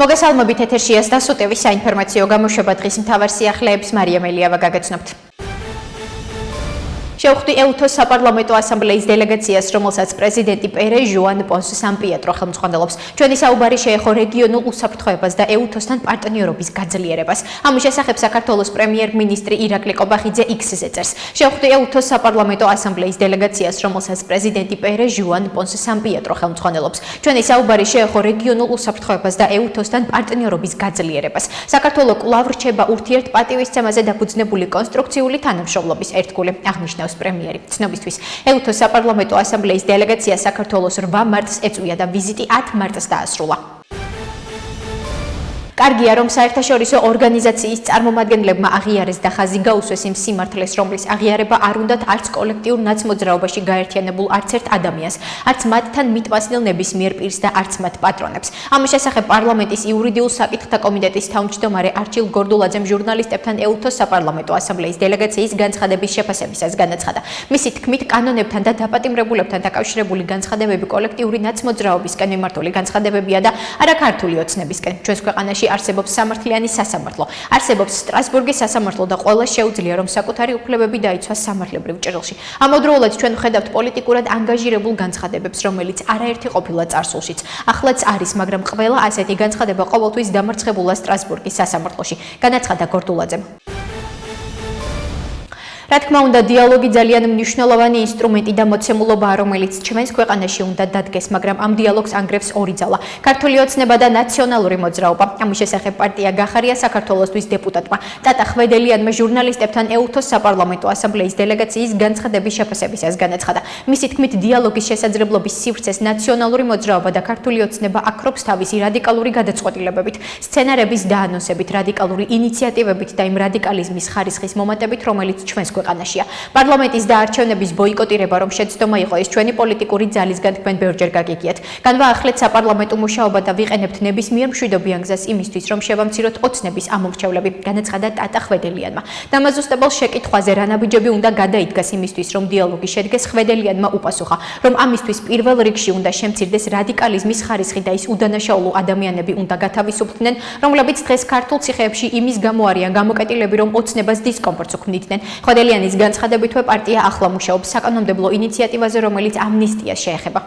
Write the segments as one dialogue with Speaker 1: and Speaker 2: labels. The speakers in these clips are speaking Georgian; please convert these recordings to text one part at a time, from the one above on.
Speaker 1: მოგესალმებით ეთერშია დასუტევის საინფორმაციო გამოშვება დღის მთავარ სიახლეებს მარია მელიავა გაგაცნობთ. შევხვდი ეუთოს საპარლამენტო ასამბლეის დელეგაციას, რომელსაც პრეზიდენტი პერე ჟუან პონს სამპიეტრო ხელმძღვანელობს. ჩვენი საუბარი შეეხო რეგიონულ უსაფრთხოებას და ეუთოსთან პარტნიორობის გაძლიერებას. ამის შესახებ საქართველოს პრემიერ-მინისტრი ირაკლი ყობახიძე X-ზე წერს. შევხვდი ეუთოს საპარლამენტო ასამბლეის დელეგაციას, რომელსაც პრეზიდენტი პერე ჟუან პონს სამპიეტრო ხელმძღვანელობს. ჩვენი საუბარი შეეხო რეგიონულ უსაფრთხოებას და ეუთოსთან პარტნიორობის გაძლიერებას. საქართველოს კვლავ რჩება ურთიერთპატივისცემაზე დაფუძნებული კონსტრუქციული თანამშრომლობის ერთგული, აღნიშნავს პრემიერი. ცნობისთვის, ეუთოს საპარლამენტო ასამბლეის დელეგაცია საქართველოს 8 მარტს ეწვია და ვიზიტი 10 მარტს დაასრულა. კარგია, რომ საერთაშორისო ორგანიზაციის წარმომადგენლებმა აღიარეს და ხაზი გაუსვეს იმ სიმართლეს, რომლის აღიარება არ უნდათ არც კოლექტიურ ნაცმოძრაობაში გაერთიანებულ არც ერთ ადამიანს, არც მათთან მიტვასნილ ნებისმიერ პირს და არც მათ პატრონებს. ამის შესახებ პარლამენტის იურიდიულ საკითხთა კომიტეტის თავმჯდომარე არჩილ გორდულაძემ ჟურნალისტებთან ეუთოს საპარლამენტო ასამბლეის დელეგაციის განცხადების შეფასებისას განაცხადა. მისი თქმით, კანონებთან და დაპატიმრებულებთან დაკავშირებული განცხადებები კოლექტიური ნაცმოძრაობისკენ მიმართული განცხადებებია და არა ქართული ოცნებისკენ. ჩვენს ქვეყანაში არსებობს სამართლიანი სასამართლო, არსებობს სტრასბურგის სასამართლო და ყველა შეუძლია, რომ საკუთარი უფლებები დაიცვას სამართლებრივ ჭრილში. ამავდროულად ჩვენ ვხედავთ პოლიტიკურად ანგაჟირებულ განცხადებებს, რომელიც არაერთი ყოფილა წარსულშიც. ახლაც არის, მაგრამ ყველა ასეთი განცხადება ყოველთვის დამარცხებულა სტრასბურგის სასამართლოში, განაცხადა გორდულაძემ. რა თქმა უნდა, დიალოგი ძალიან მნიშვნელოვანი ინსტრუმენტი და მოცემულობაა, რომელიც ჩვენს ქვეყანაში უნდა დადგეს, მაგრამ ამ დიალოგს ანგრევს ორი ძალა: ქართული ოცნება და ნაციონალური მოძრაობა. ამის შესახებ პარტია გახარია საქართველოსთვის დეპუტატმა ტატა ხვედელიანმა ჟურნალისტებთან ეუთოს საპარლამენტო ასამბლეის დელეგაციის განცხადების შეფასებისას განაცხადა. მისი თქმით, დიალოგის შესაძლებლობის სივრცეს ნაციონალური მოძრაობა და ქართული ოცნება აქრობს თავისი რადიკალური გადაწყვეტილებებით, სცენარების დაანონსებით, რადიკალური ინიციატივებით და იმ რადიკალიზმის ხარისხის მომატებით, რომელიც ჩვენს ქვეყანაშია. პარლამენტის და არჩევნების ბოიკოტირება, რომ შეცდომა იყო, ეს ჩვენი პოლიტიკური ძალისგან თქვენ ბევრჯერ გაგიგიათ. განვაახლეთ საპარლამენტო მუშაობა და ვიყენებთ ნებისმიერ მშვიდობიან გზას იმისთვის, რომ შევამციროთ ოცნების ამორჩევლები, განაცხადა ტატა ხვედელიანმა. დამაზუსტებელ შეკითხვაზე რა ნაბიჯები უნდა გადაიდგას იმისთვის, რომ დიალოგი შედგეს, ხვედელიანმა უპასუხა, რომ ამისთვის პირველ რიგში უნდა შემცირდეს რადიკალიზმის ხარისხი და ის უდანაშაულო ადამიანები უნდა გათავისუფლდნენ, რომლებიც დღეს ქართულ ციხეებში იმის გამო არიან გამოკეტილები, რომ ოცნებას დისკომფორტს უქმნიდნენ. ხვედელიანის განცხადებითვე პარტია ახლა მუშაობს საკანონმდებლო ინიციატივაზე, რომელიც ამნისტიას შეეხება.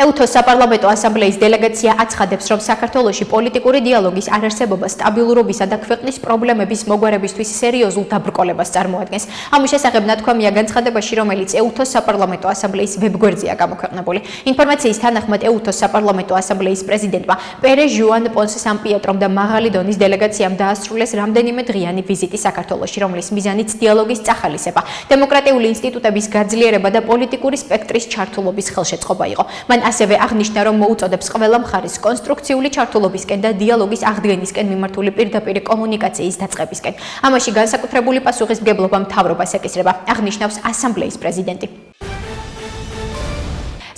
Speaker 1: ეუთოს საპარლამენტო ასამბლეის დელეგაცია აცხადებს, რომ საქართველოში პოლიტიკური დიალოგის არარსებობა სტაბილურობისა და ქვეყნის პრობლემების მოგვარებისთვის სერიოზულ დაბრკოლებას წარმოადგენს. ამის შესახებ ნათქვამია განცხადებაში, რომელიც ეუთოს საპარლამენტო ასამბლეის ვებგვერდზეა გამოქვეყნებული. ინფორმაციის თანახმად, ეუთოს საპარლამენტო ასამბლეის პრეზიდენტმა პერე ჟუან პონს სამპიეტრომ და მაღალი დონის დელეგაციამ დაასრულეს რამდენიმე დღიანი ვიზიტი საქართველოში, რომლის მიზანიც დიალოგის წახალისება, დემოკრატიული ინსტიტუტების გაძლიერება და პოლიტიკური სპექტრის ჩართულობის ხელშეწყობა იყო. მან ასევე აღნიშნა, რომ მოუწოდებს ყველა მხარეს კონსტრუქციული ჩართულობისკენ და დიალოგის აღდგენისკენ მიმართული პირდაპირ კომუნიკაციის დაწყებისკენ. ამაში განსაკუთრებული პასუხისმგებლობა მთავრობას ეკისრება, აღნიშნავს ასამბლეის პრეზიდენტი.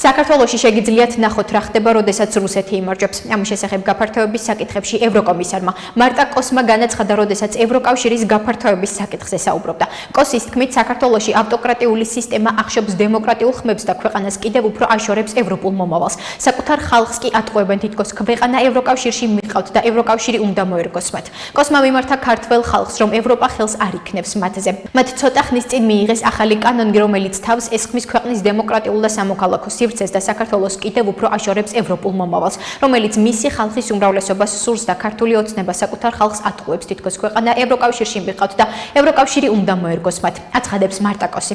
Speaker 1: საქართველოში შეგიძლიათ ნახოთ რა ხდება, როდესაც რუსეთი იმარჯვებს. ამის შესახებ გაფართოების საკითხებში ევროკომისარმა მარტა კოსმა განაცხადა, როდესაც ევროკავშირის გაფართოების საკითხზე საუბრობდა. კოსის თქმით, საქართველოში ავტოკრატიული სისტემა ახშობს დემოკრატიულ ხმებს და ქვეყანას კიდევ უფრო აშორებს ევროპულ მომავალს. საკუთარ ხალხს კი ატყუებენ, თითქოს ქვეყანა ევროკავშირში მიყავთ და ევროკავშირი უნდა მოერგოს მათ. კოსმა მიმართა ქართველ ხალხს, რომ ევროპა ხელს არ იქნებს მათზე. მათ ცოტა ხნის წინ მიიღეს ახალი კანონი, რომელიც თავს ესხმის ქვეყნის დემოკრატიულ და სამოქალაქო და საქართველოს კიდევ უფრო აშორებს ევროპულ მომავალს, რომელიც მისი ხალხის უმრავლესობას სურს და ქართული ოცნება საკუთარ ხალხს ატყუებს, თითქოს ქვეყანა ევროკავშირში მიყავთ და ევროკავშირი უნდა მოერგოს მათ, აცხადებს მარტა კოსი.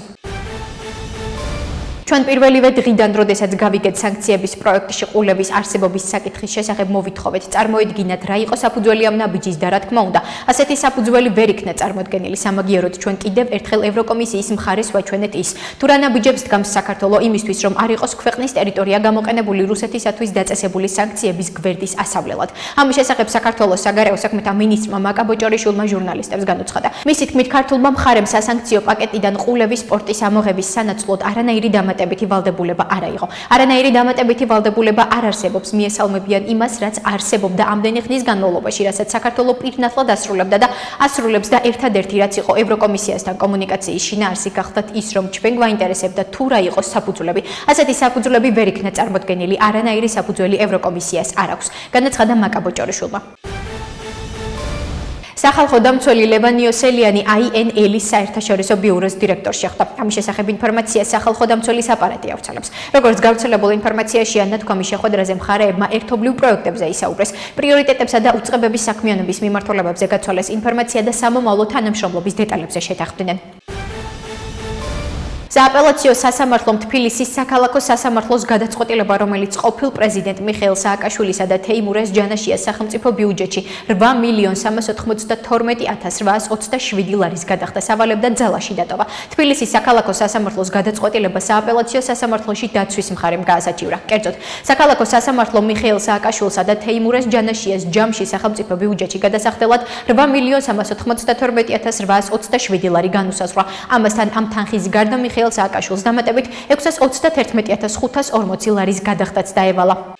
Speaker 1: ჩვენ პირველივე დღიდან, როდესაც გავიგეთ სანქციების პროექტში ყულების არსებობის საკითხის შესახებ მოვითხოვეთ, წარმოედგინათ რა იყო საფუძველი ამ ნაბიჯის და რა თქმა უნდა, ასეთი საფუძველი ვერ იქნა წარმოდგენილი. სამაგიეროდ ჩვენ კიდევ ერთხელ ევროკომისიის მხარეს ვაჩვენეთ ის, თუ რა ნაბიჯებს დგამს საქართველოს იმისთვის, რომ არ იყოს ქვეყნის ტერიტორია გამოყენებული რუსეთისათვის დაწესებული სანქციების გვერდის ასავლელად. ამის შესახებ საქართველოს საგარეო საქმეთა მინისტრმა მაკა ბოჭორიშვილმა ჟურნალისტებს განუცხადა. მისი თქმით, ქართულმა მხარემ სასანქციო პაკეტიდან ყულების სპორტის ამოღების სანაცვლოდ არანაირი დამატება დამატებითი ვალდებულება არ იყო. არანაირი დამატებითი ვალდებულება არ არსებობს, მიესალმებიან იმას, რაც არსებობდა ამდენი ხნის განმავლობაში, რასაც საქართველო პირნათლად ასრულებდა და ასრულებს და ერთადერთი რაც იყო ევროკომისიასთან კომუნიკაციის შინაარსი გახდათ ის, რომ ჩვენ გვაინტერესებდა თუ რა იყოს საფუძვლები. ასეთი საფუძვლები ვერ იქნა წარმოდგენილი, არანაირი საფუძველი ევროკომისიას არ აქვს, განაცხადა მაკა ბოჭორიშვილმა. სახალხო დამცველი ლევან იოსელიანი INL-ის საერთაშორისო ბიუროს დირექტორი შეხვდა. ამის შესახებ ინფორმაციას სახალხო დამცველის აპარატი ავრცელებს. როგორც გავრცელებულ ინფორმაციაშია, ნათქვამის შეხვედრაზე მხარეებმა ერთობლივ პროექტებზე ისაუბრეს. პრიორიტეტებსა და უწყებების საქმიანობის მიმართულებებზე გაცვალეს ინფორმაცია და სამომავლო თანამშრომლობის დეტალებზე შეთანხმდნენ. სააპელაციო სასამართლომ თბილისის საქალაქო სასამართლოს გადაწყვეტილება, რომელიც ყოფილ პრეზიდენტ მიხეილ სააკაშვილისა და თეიმურაზ ჯანაშიას სახელმწიფო ბიუჯეტში 8.392.827 ლარის გადახდა სავალებდა ძალაში დატოვა. თბილისის საქალაქო სასამართლოს გადაწყვეტილება სააპელაციო სასამართლოში დაცვის მხარემ გაასაჩივრა. კერძოდ, საქალაქო სასამართლომ მიხეილ სააკაშვილსა და თეიმურაზ ჯანაშიას ჯამში სახელმწიფო ბიუჯეტში გადასახდელად 8.392.827 ლარი განუსაზღვრა. ამასთან ამ თანხის გარდა მიხეილ სააკაშვილს დამატებით 631.540 ლარის გადახდაც დაევალა.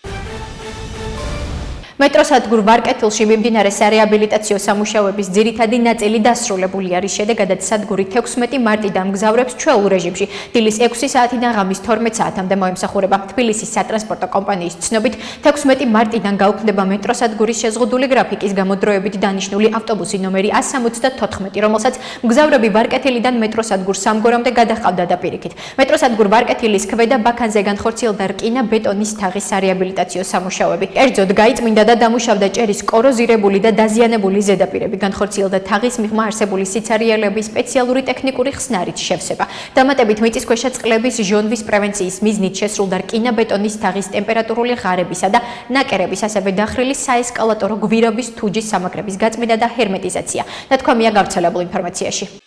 Speaker 1: მეტროსადგურ ვარკეთილში მიმდინარე სარეაბილიტაციო სამუშაოების ძირითადი ნაწილი დასრულებული არის. შედეგადაც სადგური 16 მარტიდან მგზავრებს ჩვეულ რეჟიმში დილის 6 საათიდან ღამის 12 საათამდე მოემსახურება. თბილისის სატრანსპორტო კომპანიის ცნობით 16 მარტიდან გაუქმდება მეტროსადგურის შეზღუდული გრაფიკის გამო დროებით დანიშნული ავტობუსი ნომერი 174, რომელსაც მგზავრები ვარკეთილიდან მეტროსადგურ სამგორამდე გადაჰყავდა და პირიქით. მეტროსადგურ ვარკეთილის ქვედა ბაქანზე განხორციელდა რკინა ბეტონის თაღის სარეაბილიტაციო სამუშაოები. კერძოდ გაიწმინდა და დამუშავდა ჭერის კოროზირებული და დაზიანებული ზედაპირები, განხორციელდა თაღის მიღმა არსებული სიცარიელების სპეციალური ტექნიკური ხსნარით შევსება. დამატებით მიწისქვეშა წყლების ჟონვის პრევენციის მიზნით შესრულდა რკინა-ბეტონის თაღის ტემპერატურული ღარებისა და ნაკერების, ასევე დახრილი საესკალატორო გვირაბის თუჯის სამაგრების გაწმიდა და ჰერმეტიზაცია. ნათქვამია გავრცელებულ ინფორმაციაში.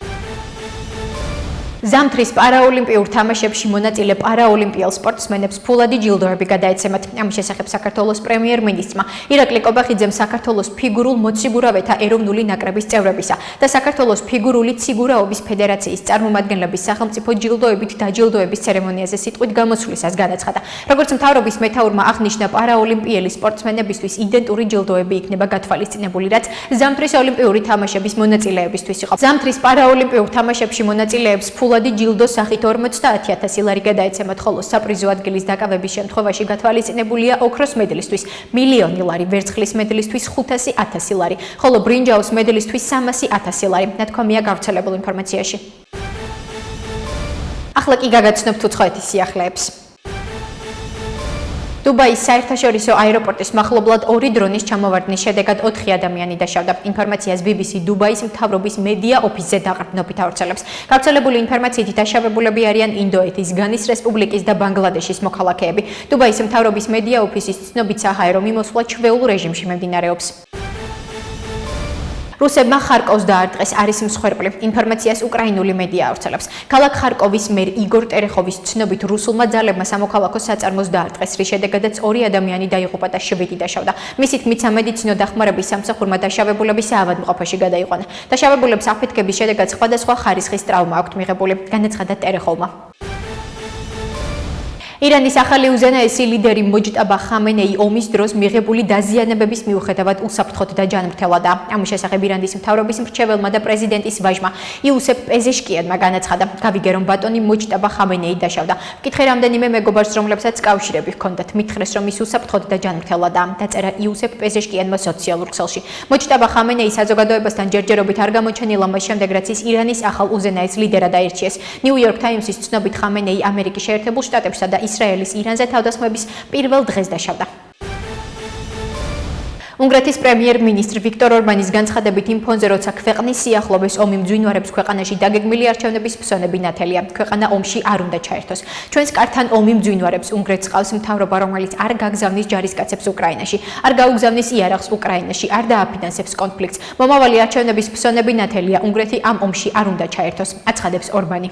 Speaker 1: ზამთრის პარაოლიმპიურ თამაშებში მონაწილე პარაოლიმპიელ სპორტსმენებს ფულადი ჯილდოები გადაეცემათ. ამის შესახებ საქართველოს პრემიერ-მინისტრმა ირაკლი კობახიძემ საქართველოს ფიგურულ მოციგურავეთა ეროვნული ნაკრების წევრებისა და საქართველოს ფიგურული ციგურაობის ფედერაციის წარმომადგენლების სახელმწიფო ჯილდოებით დაჯილდოების ცერემონიაზე სიტყვით გამოსვლისას განაცხადა. როგორც მთავრობის მეთაურმა აღნიშნა, პარაოლიმპიელი სპორტსმენებისთვის იდენტური ჯილდოები იქნება გათვალისწინებული, რაც ზამთრის ოლიმპიური თამაშების მონაწილეებისთვის იყო. ზამთრის პარაოლიმპიურ თამაშებში მონაწილეებს ფულადი ჯილდოს სახით 50.000 ლარი გადაეცემათ, ხოლო საპრიზო ადგილის დაკავების შემთხვევაში გათვალისწინებულია ოქროს მედლისთვის 1,000,000 ლარი, ვერცხლის მედლისთვის 500.000 ლარი, ხოლო ბრინჯაოს მედლისთვის 300.000 ლარი. ნათქვამია გავრცელებულ ინფორმაციაში. ახლა კი გაგაცნობთ უცხოეთის სიახლეებს. დუბაის საერთაშორისო აეროპორტის მახლობლად 2 დრონის ჩამოვარდნის შედეგად 4 ადამიანი დაშავდა. ინფორმაციას BBC დუბაის მთავრობის მედია ოფისზე დაყრდნობით ავრცელებს. გავრცელებული ინფორმაციით დაშავებულები არიან ინდოეთის, განის რესპუბლიკის და ბანგლადეშის მოქალაქეები. დუბაის მთავრობის მედია ოფისის ცნობით, საჰაერო მიმოსვლა ჩვეულ რეჟიმში მიმდინარეობს. რუსებმა ხარკოვს დაარტყეს, არის მსხვერპლი. ინფორმაციას უკრაინული მედია ავრცელებს. ქალაქ ხარკოვის მერ იგორ ტერეხოვის ცნობით, რუსულმა ძალებმა სამოქალაქო საწარმოს დაარტყეს, რის შედეგადაც 2 ადამიანი დაიღუპა და 7 დაშავდა. მისით მით სამედიცინო დახმარების სამსახურმა დაშავებულები საავადმყოფოში გადაიყვანა. დაშავებულებს აფეთქების შედეგად სხვადასხვა ხარისხის ტრავმა აქვთ მიღებული, განაცხადა ტერეხოვმა. ირანის ახალი უზენაესი ლიდერი მოჯტაბა ხამენეი ომის დროს მიღებული დაზიანებების მიუხედავად უსაფრთხოდ დაჯანმრთელდა. ამის შესახებ ირანის მთავრობის მრჩეველმა და პრეზიდენტის ვაჟმა იუსეფ პეზეშკიანმა განაცხადა, გავიგე რომ ბატონი მოჯტაბა ხამენეი დაშავდა. ვკითხე რამდენიმე მეგობარს, რომლებსაც კავშირები ჰქონდათ, მითხრეს რომ ის უსაფრთხოდ დაჯანმრთელდა, დაწერა იუსეფ პეზეშკიანმა სოციალურ ქსელში. მოჯტაბა ხამენეი საზოგადოებასთან ჯერჯერობით არ გამოჩენილა მას შემდეგ, რაც ის ირანის ახალ უზენაეს ლიდერად აირჩიეს. ნიუ-იორკ ტაიმსის ცნობით, ხამენეი ამერიკის შეერთებულ შტატებსა და ისრაელის ირანზე თავდასხმების პირველ დღეს დაშავდა. უნგრეთის პრემიერ-მინისტრ ვიქტორ ორბანის განცხადებით იმ ფონზე, როცა ქვეყნის სიახლოვეს ომი მძვინვარებს, ქვეყანაში დაგეგმილი არჩევნების ფსონები ნათელია. ქვეყანა ომში არ უნდა ჩაერთოს. ჩვენს კართან ომი მძვინვარებს, უნგრეთს ყავს მთავრობა, რომელიც არ გაგზავნის ჯარისკაცებს უკრაინაში, არ გაუგზავნის იარაღს უკრაინაში, არ დააფინანსებს კონფლიქტს. მომავალი არჩევნების ფსონები ნათელია. უნგრეთი ამ ომში არ უნდა ჩაერთოს, აცხადებს ორბანი.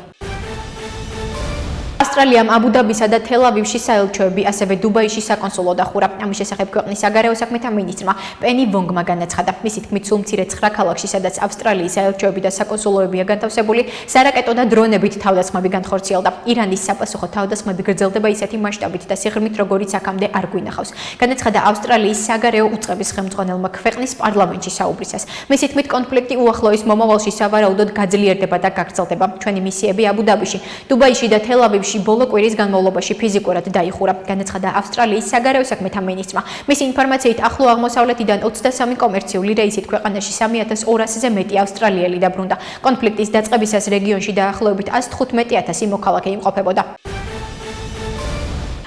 Speaker 1: ავსტრალიამ აბუ-დაბისა და თელ-ავივში საელჩოები, ასევე დუბაიში საკონსულო დახურა. ამის შესახებ ქვეყნის საგარეო საქმეთა მინისტრმა პენი ვონგმა განაცხადა. მისი თქმით, სულ მცირე 9 ქალაქში, სადაც ავსტრალიის საელჩოები და საკონსულოებია განთავსებული, სარაკეტო და დრონებით თავდასხმები განხორციელდა. ირანის sapasukho თავდასხმები გრძელდება ისეთი მასშტაბით და სიღრმით, როგორიც აქამდე არ გვინახავს. განაცხადა ავსტრალიის საგარეო უწყების ხელმძღვანელმა ქვეყნის პარლამენტში საუბრისას. მისი თქმით, კონფლიქტი უახლოეს მომავალში სავარაუდოდ გაძლიერდება და გაგრძელდება. ჩვენი მისიები აბუ-დაბიში, დუბაიში და თელ-ავივში ბოლო კვირის განმავლობაში ფიზიკურად დაიხურა. განაცხადა ავსტრალიის საგარეო საქმეთა მინისტრმა. მისი ინფორმაციით, ახლო აღმოსავლეთიდან 23 კომერციული რეისით ქვეყანაში 3200-ზე მეტი ავსტრალიელი დაბრუნდა. კონფლიქტის დაწყებისას რეგიონში დაახლოებით 115,000 მოქალაქე იმყოფებოდა.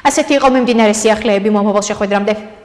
Speaker 1: ასეთი იყო მიმდინარე სიახლეები მომავალ შეხვედრამდე.